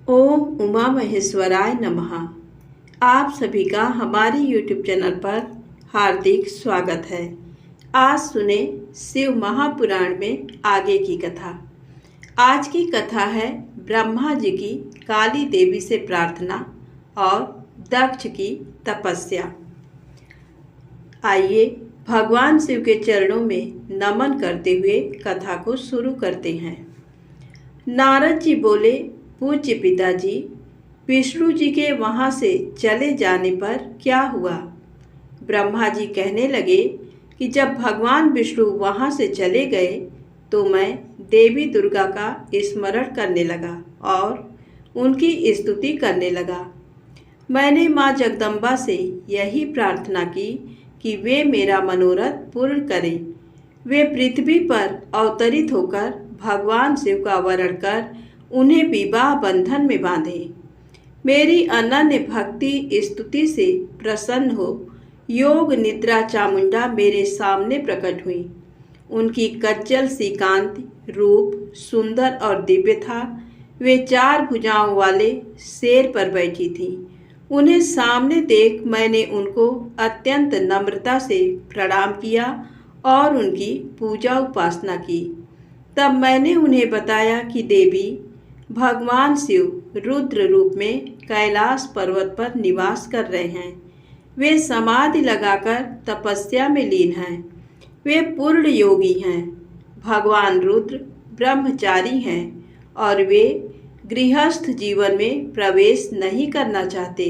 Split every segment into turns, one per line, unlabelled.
ओम उमा महेश्वराय नमः। आप सभी का हमारे YouTube चैनल पर हार्दिक स्वागत है। आज सुने शिव महापुराण में आगे की कथा। आज की कथा है ब्रह्मा जी की काली देवी से प्रार्थना और दक्ष की तपस्या। आइए भगवान शिव के चरणों में नमन करते हुए कथा को शुरू करते हैं। नारद जी बोले, पूज्य पिताजी, विष्णु जी के वहाँ से चले जाने पर क्या हुआ? ब्रह्मा जी कहने लगे कि जब भगवान विष्णु वहाँ से चले गए तो मैं देवी दुर्गा का स्मरण करने लगा और उनकी स्तुति करने लगा। मैंने माँ जगदम्बा से यही प्रार्थना की कि वे मेरा मनोरथ पूर्ण करें। वे पृथ्वी पर अवतरित होकर भगवान शिव का वरण कर उन्हें विवाह बंधन में बांधे। मेरी अनन्य भक्ति स्तुति से प्रसन्न हो योग निद्रा चामुंडा मेरे सामने प्रकट हुई। उनकी कज्जल सी कांति रूप सुंदर और दिव्य था। वे 4 भुजाओं वाले शेर पर बैठी थी। उन्हें सामने देख मैंने उनको अत्यंत नम्रता से प्रणाम किया और उनकी पूजा उपासना की। तब मैंने उन्हें बताया कि देवी, भगवान शिव रुद्र रूप में कैलाश पर्वत पर निवास कर रहे हैं। वे समाधि लगाकर तपस्या में लीन हैं। वे पूर्ण योगी हैं। भगवान रुद्र ब्रह्मचारी हैं और वे गृहस्थ जीवन में प्रवेश नहीं करना चाहते।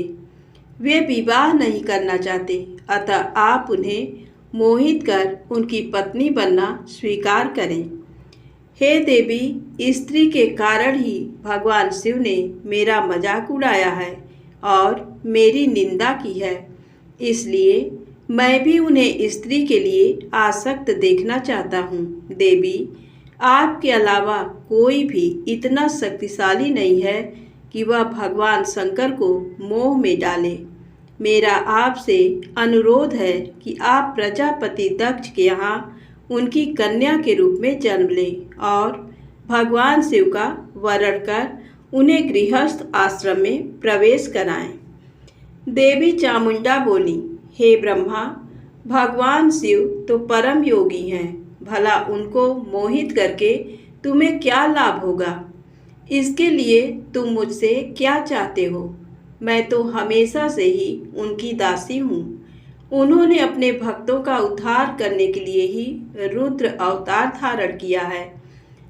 वे विवाह नहीं करना चाहते, अतः आप उन्हें मोहित कर उनकी पत्नी बनना स्वीकार करें। हे देवी, स्त्री के कारण ही भगवान शिव ने मेरा मजाक उड़ाया है और मेरी निंदा की है। इसलिए मैं भी उन्हें स्त्री के लिए आसक्त देखना चाहता हूँ। देवी, आपके अलावा कोई भी इतना शक्तिशाली नहीं है कि वह भगवान शंकर को मोह में डाले। मेरा आपसे अनुरोध है कि आप प्रजापति दक्ष के यहाँ उनकी कन्या के रूप में जन्म लें और भगवान शिव का वरण कर उन्हें गृहस्थ आश्रम में प्रवेश कराएं। देवी चामुंडा बोली, हे ब्रह्मा, भगवान शिव तो परम योगी हैं। भला उनको मोहित करके तुम्हें क्या लाभ होगा? इसके लिए तुम मुझसे क्या चाहते हो? मैं तो हमेशा से ही उनकी दासी हूँ। उन्होंने अपने भक्तों का उद्धार करने के लिए ही रुद्र अवतार धारण किया है।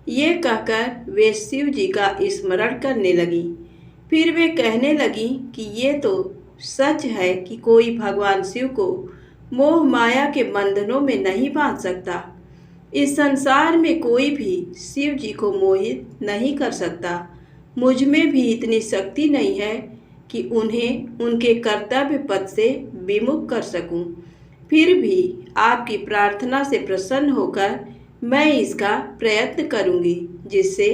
ये कहकर वे शिव जी का स्मरण करने लगी। फिर वे कहने लगी कि ये तो सच है कि कोई भगवान शिव को मोह माया के बंधनों में नहीं बांध सकता। इस संसार में कोई भी शिव जी को मोहित नहीं कर सकता। मुझ में भी इतनी शक्ति नहीं है कि उन्हें उनके कर्तव्य पथ से विमुख कर सकूं। फिर भी आपकी प्रार्थना से प्रसन्न होकर मैं इसका प्रयत्न करूंगी, जिससे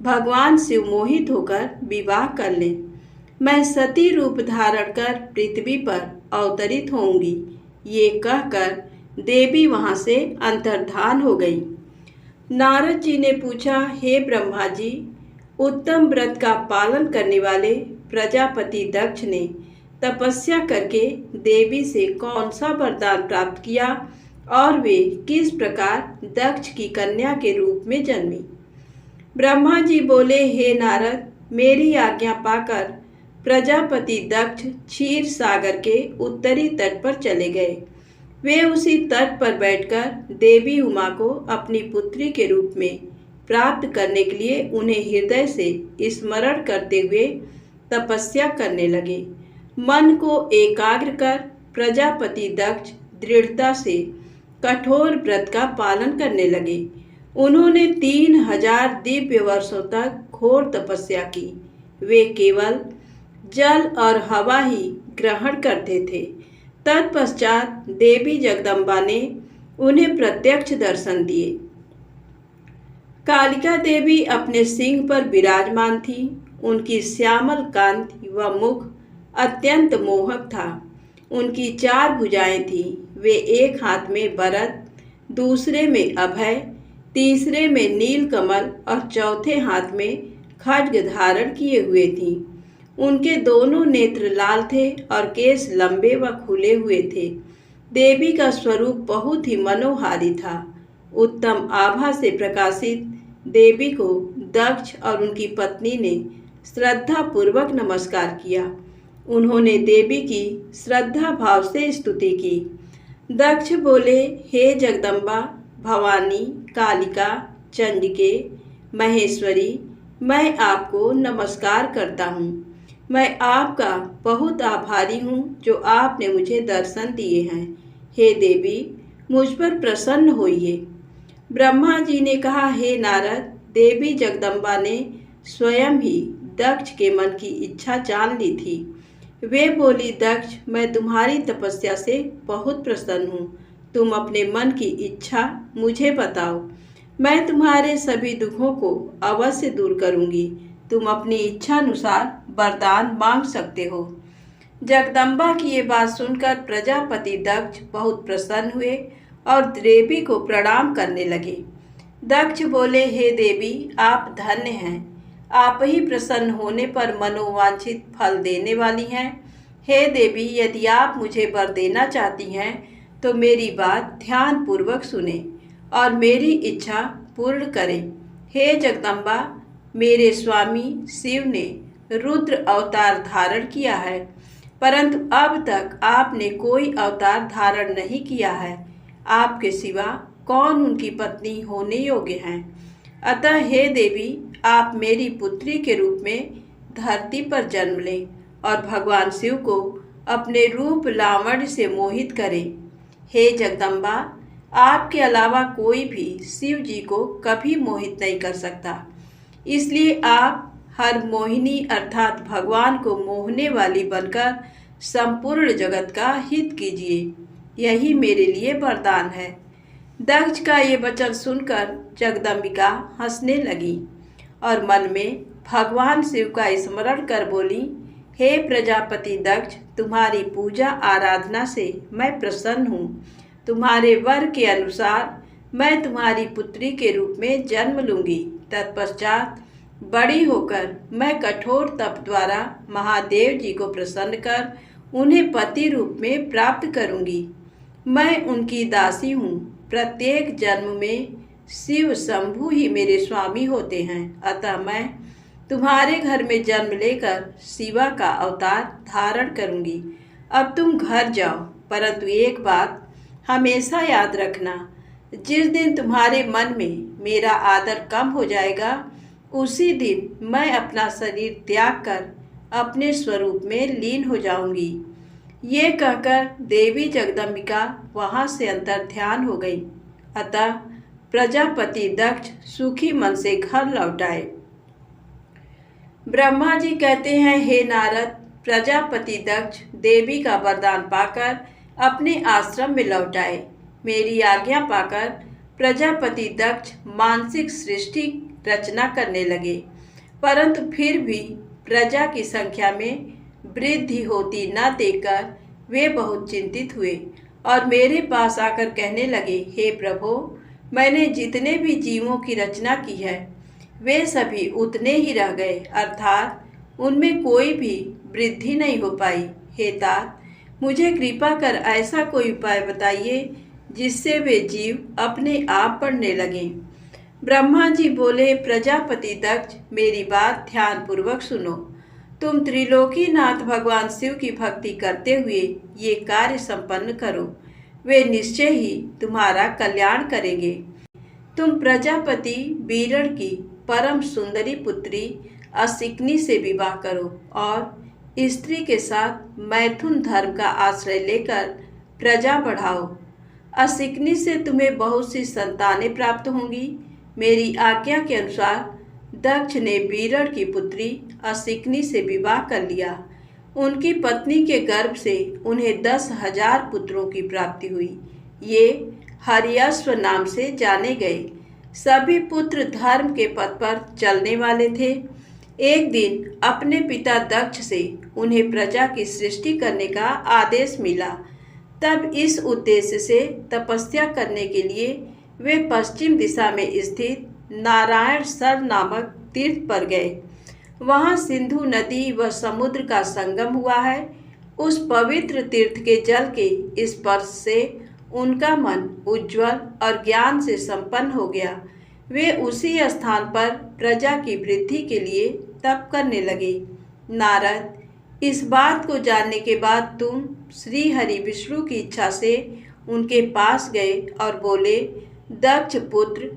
भगवान शिव मोहित होकर विवाह कर लें। मैं सती रूप धारण कर पृथ्वी पर अवतरित होंगी। ये कहकर देवी वहां से अंतर्धान हो गई। नारद जी ने पूछा, हे ब्रह्मा जी, उत्तम व्रत का पालन करने वाले प्रजापति दक्ष ने तपस्या करके देवी से कौन सा वरदान प्राप्त किया और वे किस प्रकार दक्ष की कन्या के रूप में जन्मी? ब्रह्मा जी बोले, हे नारद, मेरी आज्ञा पाकर प्रजापति दक्ष क्षीर सागर के उत्तरी तट पर चले गए। वे उसी तट पर बैठकर देवी उमा को अपनी पुत्री के रूप में प्राप्त करने के लिए उन्हें हृदय से स्मरण करते हुए तपस्या करने लगे। मन को एकाग्र कर प्रजापति दक्ष दृढ़ता से कठोर व्रत का पालन करने लगे। उन्होंने 3000 दिव्य वर्षों तक घोर तपस्या की। वे केवल जल और हवा ही ग्रहण करते थे। तत्पश्चात देवी जगदम्बा ने उन्हें प्रत्यक्ष दर्शन दिए। कालिका देवी अपने सिंह पर विराजमान थी। उनकी श्यामल कांति व मुख अत्यंत मोहक था। उनकी 4 भुजाएं थीं। वे एक हाथ में वरद, दूसरे में अभय, तीसरे में नील कमल और चौथे हाथ में खड्ग धारण किए हुए थीं। उनके दोनों नेत्र लाल थे और केश लंबे व खुले हुए थे। देवी का स्वरूप बहुत ही मनोहारी था। उत्तम आभा से प्रकाशित देवी को दक्ष और उनकी पत्नी ने श्रद्धा पूर्वक नमस्कार किया। उन्होंने देवी की श्रद्धा भाव से स्तुति की। दक्ष बोले, हे जगदम्बा, भवानी, कालिका, चंडिके, महेश्वरी, मैं आपको नमस्कार करता हूँ। मैं आपका बहुत आभारी हूँ जो आपने मुझे दर्शन दिए हैं। हे देवी, मुझ पर प्रसन्न होइए। ब्रह्मा जी ने कहा, हे नारद, देवी जगदम्बा ने स्वयं ही दक्ष के मन की इच्छा जान ली थी। वे बोली, दक्ष, मैं तुम्हारी तपस्या से बहुत प्रसन्न हूँ। तुम अपने मन की इच्छा मुझे बताओ, मैं तुम्हारे सभी दुखों को अवश्य दूर करूँगी। तुम अपनी इच्छा अनुसार वरदान मांग सकते हो। जगदम्बा की ये बात सुनकर प्रजापति दक्ष बहुत प्रसन्न हुए और देवी को प्रणाम करने लगे। दक्ष बोले, हे देवी, आप धन्य हैं। आप ही प्रसन्न होने पर मनोवांछित फल देने वाली हैं। हे देवी, यदि आप मुझे वर देना चाहती हैं तो मेरी बात ध्यान पूर्वक सुने और मेरी इच्छा पूर्ण करें। हे जगदम्बा, मेरे स्वामी शिव ने रुद्र अवतार धारण किया है, परंतु अब तक आपने कोई अवतार धारण नहीं किया है। आपके सिवा कौन उनकी पत्नी होने योग्य हैं? अतः हे देवी, आप मेरी पुत्री के रूप में धरती पर जन्म लें और भगवान शिव को अपने रूप लावण्य से मोहित करें। हे जगदम्बा, आपके अलावा कोई भी शिव जी को कभी मोहित नहीं कर सकता। इसलिए आप हर मोहिनी अर्थात भगवान को मोहने वाली बनकर संपूर्ण जगत का हित कीजिए। यही मेरे लिए वरदान है। दक्ष का ये वचन सुनकर जगदम्बिका हंसने लगी और मन में भगवान शिव का स्मरण कर बोली, हे प्रजापति दक्ष, तुम्हारी पूजा आराधना से मैं प्रसन्न हूँ। तुम्हारे वर के अनुसार मैं तुम्हारी पुत्री के रूप में जन्म लूँगी। तत्पश्चात बड़ी होकर मैं कठोर तप द्वारा महादेव जी को प्रसन्न कर उन्हें पति रूप में प्राप्त करूँगी। मैं उनकी दासी हूँ। प्रत्येक जन्म में शिव शंभु ही मेरे स्वामी होते हैं। अतः मैं तुम्हारे घर में जन्म लेकर शिवा का अवतार धारण करूँगी। अब तुम घर जाओ, परंतु एक बात हमेशा याद रखना, जिस दिन तुम्हारे मन में मेरा आदर कम हो जाएगा, उसी दिन मैं अपना शरीर त्याग कर अपने स्वरूप में लीन हो जाऊंगी। ये कहकर देवी जगदम्बिका वहाँ से अंतर ध्यान हो गई। अतः प्रजापति दक्ष सुखी मन से घर लौट आए। ब्रह्मा जी कहते हैं, हे नारद, प्रजापति दक्ष देवी का वरदान पाकर अपने आश्रम में लौट आए। मेरी आज्ञा पाकर प्रजापति दक्ष मानसिक सृष्टि रचना करने लगे, परंतु फिर भी प्रजा की संख्या में वृद्धि होती न देखकर वे बहुत चिंतित हुए और मेरे पास आकर कहने लगे, हे प्रभो, मैंने जितने भी जीवों की रचना की है वे सभी उतने ही रह गए, अर्थात उनमें कोई भी वृद्धि नहीं हो पाई। हे तात, मुझे कृपा कर ऐसा कोई उपाय बताइए जिससे वे जीव अपने आप बढ़ने लगें। ब्रह्मा जी बोले, प्रजापति दक्ष, मेरी बात ध्यान पूर्वक सुनो। तुम त्रिलोकीनाथ भगवान शिव की भक्ति करते हुए ये कार्य संपन्न करो, वे निश्चय ही तुम्हारा कल्याण करेंगे। तुम प्रजापति बीरड़ की परम सुंदरी पुत्री असिकनी से विवाह करो और स्त्री के साथ मैथुन धर्म का आश्रय लेकर प्रजा बढ़ाओ। असिकनी से तुम्हें बहुत सी संतानें प्राप्त होंगी। मेरी आज्ञा के अनुसार दक्ष ने बीरड़ की पुत्री असिकनी से विवाह कर लिया। उनकी पत्नी के गर्भ से उन्हें 10,000 पुत्रों की प्राप्ति हुई। ये हरियश्व नाम से जाने गए। सभी पुत्र धर्म के पथ पर चलने वाले थे। एक दिन अपने पिता दक्ष से उन्हें प्रजा की सृष्टि करने का आदेश मिला। तब इस उद्देश्य से तपस्या करने के लिए वे पश्चिम दिशा में स्थित नारायण सर नामक तीर्थ पर गए। वहाँ सिंधु नदी व समुद्र का संगम हुआ है। उस पवित्र तीर्थ के जल के स्पर्श से उनका मन उज्जवल और ज्ञान से संपन्न हो गया। वे उसी स्थान पर प्रजा की वृद्धि के लिए तप करने लगे। नारद, इस बात को जानने के बाद तुम श्री हरि विष्णु की इच्छा से उनके पास गए और बोले, दक्ष पुत्र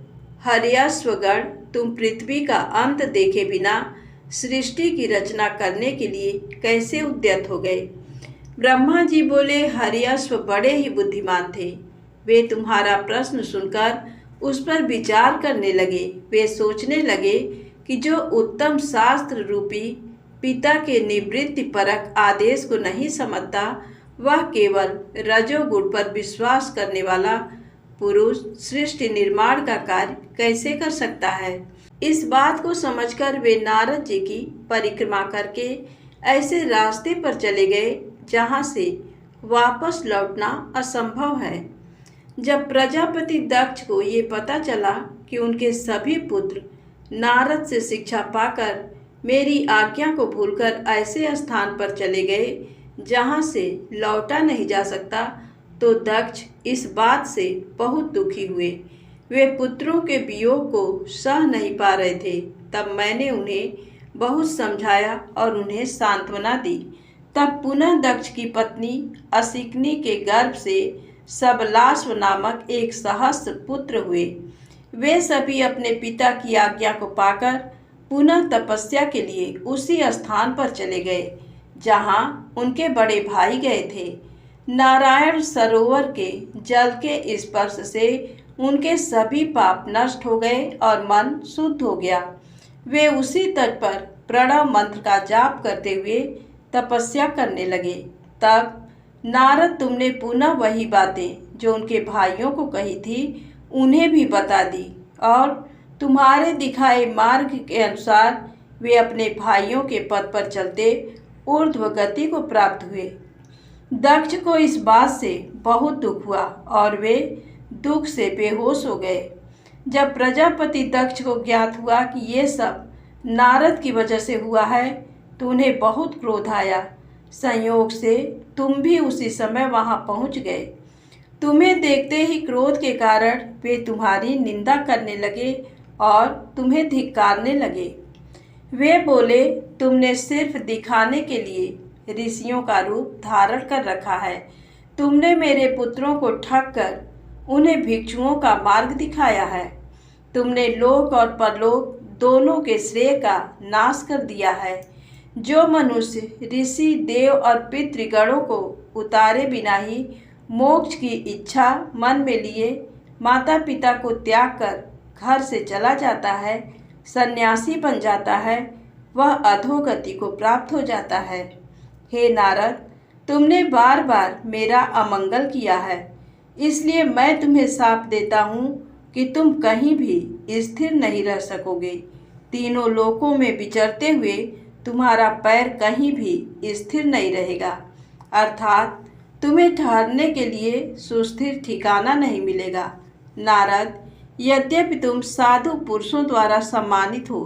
हर्यश्वगण, तुम पृथ्वी का अंत देखे बिना सृष्टि की रचना करने के लिए कैसे उद्यत हो गए। ब्रह्मा जी बोले, हर्यश्व बड़े ही बुद्धिमान थे। वे तुम्हारा प्रश्न सुनकर उस पर विचार करने लगे। वे सोचने लगे कि जो उत्तम शास्त्र रूपी पिता के निवृत्ति परक आदेश को नहीं समझता, वह केवल रजोगुण पर विश्वास करने वाला पुरुष सृष्टि निर्माण का कार्य कैसे कर सकता है। इस बात को समझकर वे नारद जी की परिक्रमा करके ऐसे रास्ते पर चले गए जहाँ से वापस लौटना असंभव है। जब प्रजापति दक्ष को ये पता चला कि उनके सभी पुत्र नारद से शिक्षा पाकर मेरी आज्ञा को भूलकर ऐसे स्थान पर चले गए जहाँ से लौटा नहीं जा सकता, तो दक्ष इस बात से बहुत दुखी हुए। वे पुत्रों के वियोग को सह नहीं पा रहे थे। तब मैंने उन्हें बहुत समझाया और उन्हें सांत्वना दी। तब पुनः दक्ष की पत्नी असिकनी के गर्भ से सबलाश्व नामक एक सहस्त्र पुत्र हुए। वे सभी अपने पिता की आज्ञा को पाकर पुनः तपस्या के लिए उसी स्थान पर चले गए जहाँ उनके बड़े भाई गए थे। नारायण सरोवर के जल के स्पर्श से उनके सभी पाप नष्ट हो गए और मन शुद्ध हो गया। वे उसी तट पर प्रणव मंत्र का जाप करते हुए तपस्या करने लगे। तब नारद, तुमने पुनः वही बातें जो उनके भाइयों को कही थी उन्हें भी बता दी और तुम्हारे दिखाए मार्ग के अनुसार वे अपने भाइयों के पद पर चलते ऊर्ध्व गति को प्राप्त हुए। दक्ष को इस बात से बहुत दुख हुआ और वे दुख से बेहोश हो गए। जब प्रजापति दक्ष को ज्ञात हुआ कि ये सब नारद की वजह से हुआ है, तो उन्हें बहुत क्रोध आया। संयोग से तुम भी उसी समय वहां पहुंच गए। तुम्हें देखते ही क्रोध के कारण वे तुम्हारी निंदा करने लगे और तुम्हें धिक्कारने लगे। वे बोले, तुमने सिर्फ दिखाने के लिए ऋषियों का रूप धारण कर रखा है। तुमने मेरे पुत्रों को ठग कर उन्हें भिक्षुओं का मार्ग दिखाया है। तुमने लोक और परलोक दोनों के श्रेय का नाश कर दिया है। जो मनुष्य ऋषि, देव और पितृगणों को उतारे बिना ही मोक्ष की इच्छा मन में लिए माता पिता को त्याग कर घर से चला जाता है, सन्यासी बन जाता है, वह अधोगति को प्राप्त हो जाता है। हे नारद, तुमने बार बार मेरा अमंगल किया है, इसलिए मैं तुम्हें शाप देता हूँ कि तुम कहीं भी स्थिर नहीं रह सकोगे। तीनों लोकों में विचरते हुए तुम्हारा पैर कहीं भी स्थिर नहीं रहेगा, अर्थात तुम्हें ठहरने के लिए सुस्थिर ठिकाना नहीं मिलेगा। नारद, यद्यपि तुम साधु पुरुषों द्वारा सम्मानित हो,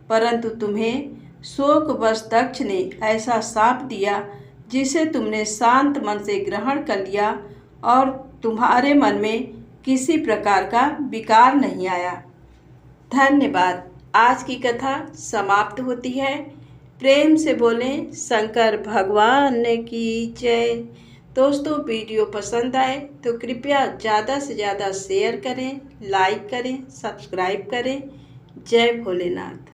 परंतु तुम्हें शोकवश दक्ष ने ऐसा शाप दिया जिसे तुमने शांत मन से ग्रहण कर लिया और तुम्हारे मन में किसी प्रकार का विकार नहीं आया। धन्यवाद। आज की कथा समाप्त होती है। प्रेम से बोलें शंकर भगवान की जय। दोस्तों, वीडियो पसंद आए तो कृपया ज़्यादा से ज़्यादा शेयर करें, लाइक करें, सब्सक्राइब करें। जय भोलेनाथ।